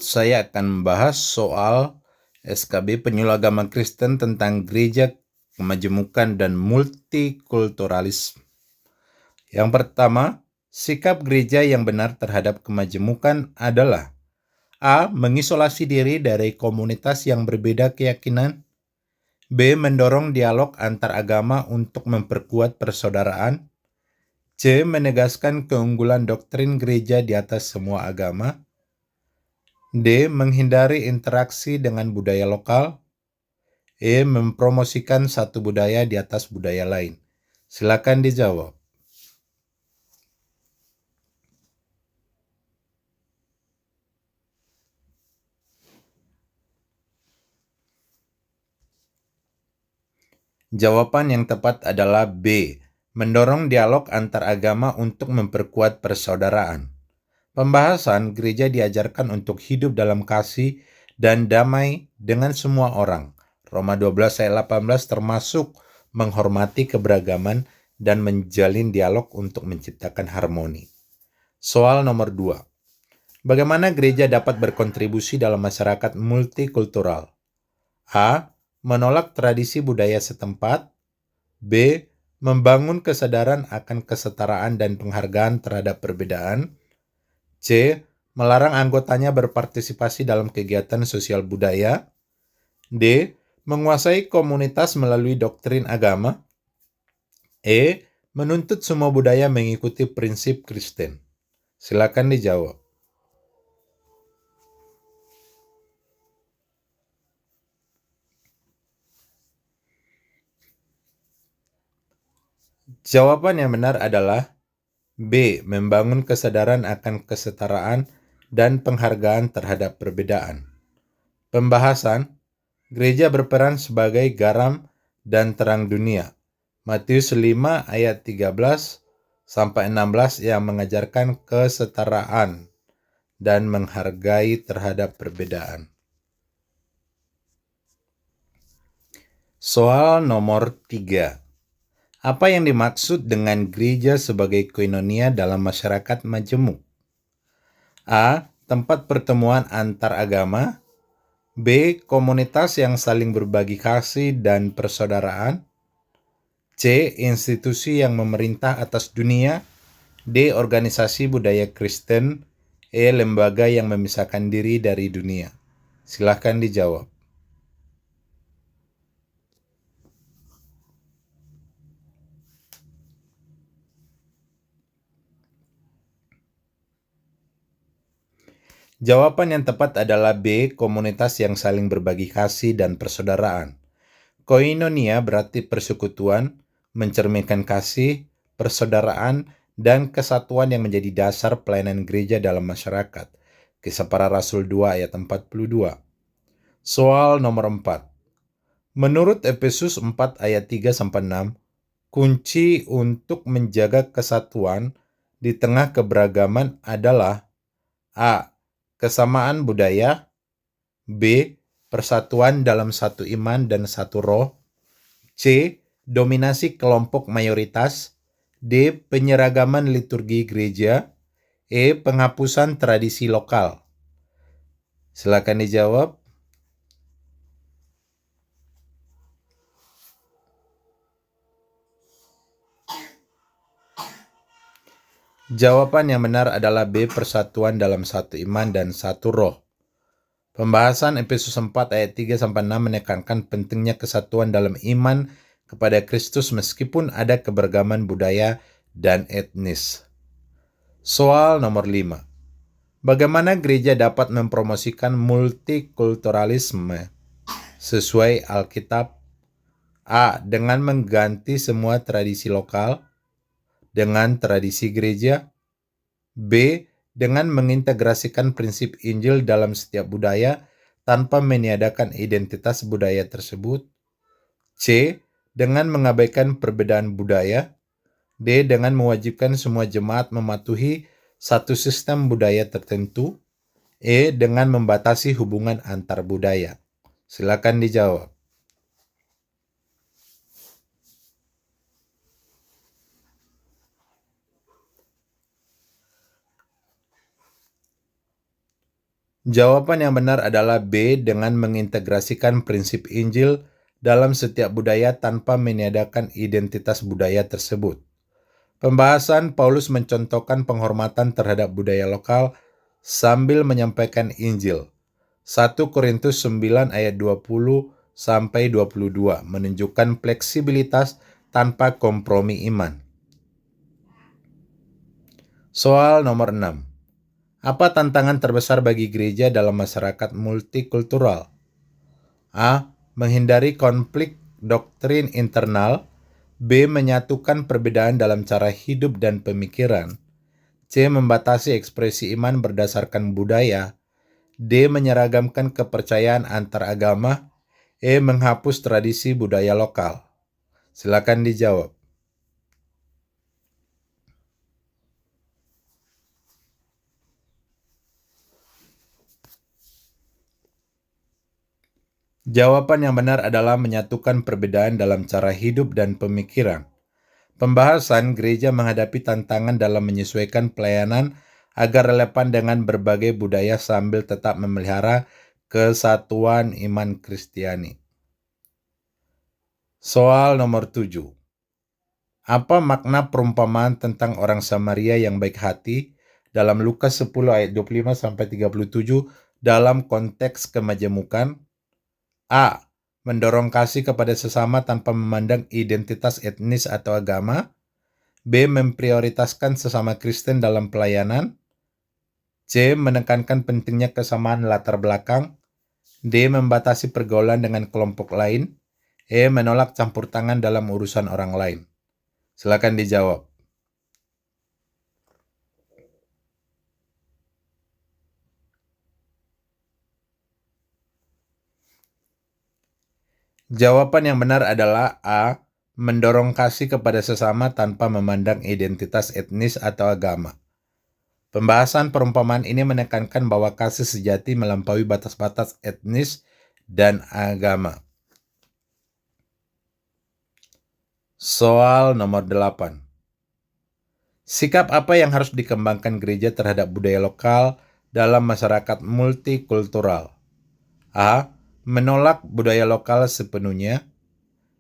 saya akan membahas soal SKB Penyuluh Agama Kristen tentang gereja, kemajemukan, dan multikulturalisme. Yang pertama, sikap gereja yang benar terhadap kemajemukan adalah A. Mengisolasi diri dari komunitas yang berbeda keyakinan. B. Mendorong dialog antar agama untuk memperkuat persaudaraan. C. Menegaskan keunggulan doktrin gereja di atas semua agama. D. Menghindari interaksi dengan budaya lokal. E. Mempromosikan satu budaya di atas budaya lain. Silakan dijawab. Jawaban yang tepat adalah B. Mendorong dialog antar agama untuk memperkuat persaudaraan. Pembahasan gereja diajarkan untuk hidup dalam kasih dan damai dengan semua orang. Roma 12 ayat 18 termasuk menghormati keberagaman dan menjalin dialog untuk menciptakan harmoni. Soal nomor 2. Bagaimana gereja dapat berkontribusi dalam masyarakat multikultural? A. Menolak tradisi budaya setempat. B. Membangun kesadaran akan kesetaraan dan penghargaan terhadap perbedaan. C. Melarang anggotanya berpartisipasi dalam kegiatan sosial budaya. D. Menguasai komunitas melalui doktrin agama. E. Menuntut semua budaya mengikuti prinsip Kristen. Silakan dijawab. Jawaban yang benar adalah B. Membangun kesadaran akan kesetaraan dan penghargaan terhadap perbedaan. Pembahasan, gereja berperan sebagai garam dan terang dunia. Matius 5 ayat 13 sampai 16 yang mengajarkan kesetaraan dan menghargai terhadap perbedaan. Soal nomor 3. Apa yang dimaksud dengan gereja sebagai koinonia dalam masyarakat majemuk? A. Tempat pertemuan antar agama. B. Komunitas yang saling berbagi kasih dan persaudaraan. C. Institusi yang memerintah atas dunia. D. Organisasi budaya Kristen. E. Lembaga yang memisahkan diri dari dunia. Silahkan dijawab. Jawaban yang tepat adalah B. Komunitas yang saling berbagi kasih dan persaudaraan. Koinonia berarti persekutuan, mencerminkan kasih, persaudaraan, dan kesatuan yang menjadi dasar pelayanan gereja dalam masyarakat. Kisah Para Rasul 2 ayat 42. Soal nomor 4. Menurut Efesus 4 ayat 3-6, kunci untuk menjaga kesatuan di tengah keberagaman adalah A. Kesamaan budaya. B. Persatuan dalam satu iman dan satu roh. C. Dominasi kelompok mayoritas. D. Penyeragaman liturgi gereja. E. Penghapusan tradisi lokal. Silakan dijawab. Jawaban yang benar adalah B. Persatuan dalam satu iman dan satu roh. Pembahasan Efesus 4 ayat 3-6 menekankan pentingnya kesatuan dalam iman kepada Kristus meskipun ada keberagaman budaya dan etnis. Soal nomor 5. Bagaimana gereja dapat mempromosikan multikulturalisme sesuai Alkitab? A. Dengan mengganti semua tradisi lokal dengan tradisi gereja. B. Dengan mengintegrasikan prinsip Injil dalam setiap budaya tanpa meniadakan identitas budaya tersebut. C. Dengan mengabaikan perbedaan budaya. D. Dengan mewajibkan semua jemaat mematuhi satu sistem budaya tertentu. E. Dengan membatasi hubungan antar budaya. Silakan dijawab. Jawaban yang benar adalah B, dengan mengintegrasikan prinsip Injil dalam setiap budaya tanpa meniadakan identitas budaya tersebut. Pembahasan Paulus mencontohkan penghormatan terhadap budaya lokal sambil menyampaikan Injil. 1 Korintus 9 ayat 20 sampai 22 menunjukkan fleksibilitas tanpa kompromi iman. Soal nomor 6. Apa tantangan terbesar bagi gereja dalam masyarakat multikultural? A. Menghindari konflik doktrin internal. B. Menyatukan perbedaan dalam cara hidup dan pemikiran. C. Membatasi ekspresi iman berdasarkan budaya. D. Menyeragamkan kepercayaan antar agama. E. Menghapus tradisi budaya lokal. Silakan dijawab. Jawaban yang benar adalah menyatukan perbedaan dalam cara hidup dan pemikiran. Pembahasan gereja menghadapi tantangan dalam menyesuaikan pelayanan agar relevan dengan berbagai budaya sambil tetap memelihara kesatuan iman Kristiani. Soal nomor 7. Apa makna perumpamaan tentang orang Samaria yang baik hati dalam Lukas 10 ayat 25 sampai 37 dalam konteks kemajemukan? A. Mendorong kasih kepada sesama tanpa memandang identitas etnis atau agama. B. Memprioritaskan sesama Kristen dalam pelayanan. C. Menekankan pentingnya kesamaan latar belakang. D. Membatasi pergaulan dengan kelompok lain. E. Menolak campur tangan dalam urusan orang lain. Silakan dijawab. Jawaban yang benar adalah A. Mendorong kasih kepada sesama tanpa memandang identitas etnis atau agama. Pembahasan perumpamaan ini menekankan bahwa kasih sejati melampaui batas-batas etnis dan agama. Soal nomor 8. Sikap apa yang harus dikembangkan gereja terhadap budaya lokal dalam masyarakat multikultural? A. Menolak budaya lokal sepenuhnya.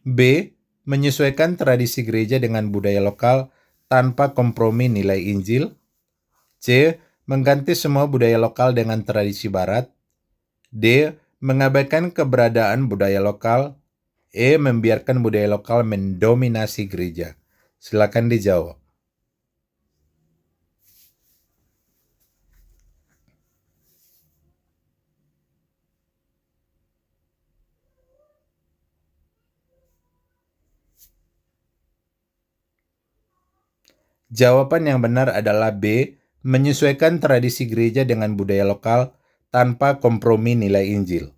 B. Menyesuaikan tradisi gereja dengan budaya lokal tanpa kompromi nilai Injil. C. Mengganti semua budaya lokal dengan tradisi barat. D. Mengabaikan keberadaan budaya lokal. E. Membiarkan budaya lokal mendominasi gereja. Silakan dijawab. Jawaban yang benar adalah B. Menyesuaikan tradisi gereja dengan budaya lokal tanpa kompromi nilai Injil.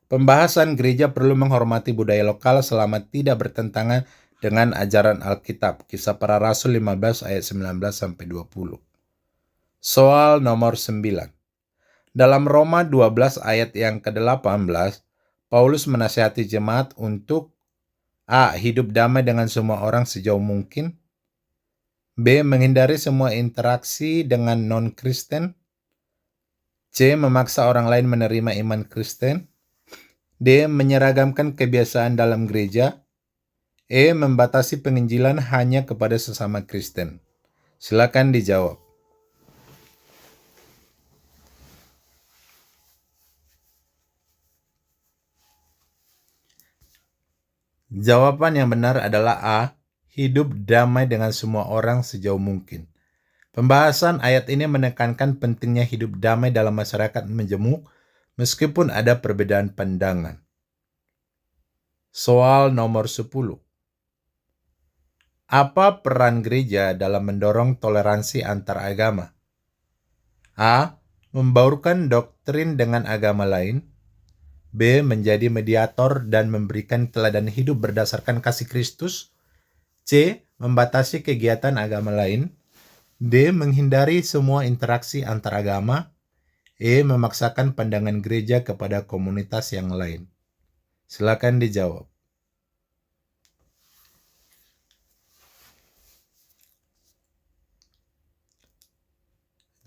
Pembahasan gereja perlu menghormati budaya lokal selama tidak bertentangan dengan ajaran Alkitab. Kisah Para Rasul 15 ayat 19-20. Soal nomor 9. Dalam Roma 12 ayat yang ke-18, Paulus menasihati jemaat untuk A. Hidup damai dengan semua orang sejauh mungkin. B. Menghindari semua interaksi dengan non-Kristen. C. Memaksa orang lain menerima iman Kristen. D. Menyeragamkan kebiasaan dalam gereja. E. Membatasi penginjilan hanya kepada sesama Kristen. Silakan dijawab. Jawaban yang benar adalah A. Hidup damai dengan semua orang sejauh mungkin. Pembahasan ayat ini menekankan pentingnya hidup damai dalam masyarakat majemuk meskipun ada perbedaan pandangan. Soal nomor 10. Apa peran gereja dalam mendorong toleransi antar agama? A. Membaurkan doktrin dengan agama lain. B. Menjadi mediator dan memberikan teladan hidup berdasarkan kasih Kristus. C. Membatasi kegiatan agama lain. D. Menghindari semua interaksi antar agama. E. Memaksakan pandangan gereja kepada komunitas yang lain. Silakan dijawab.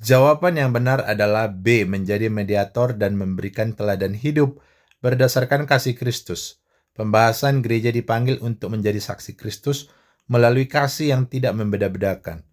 Jawaban yang benar adalah B, menjadi mediator dan memberikan teladan hidup berdasarkan kasih Kristus. Pembahasan gereja dipanggil untuk menjadi saksi Kristus melalui kasih yang tidak membeda-bedakan.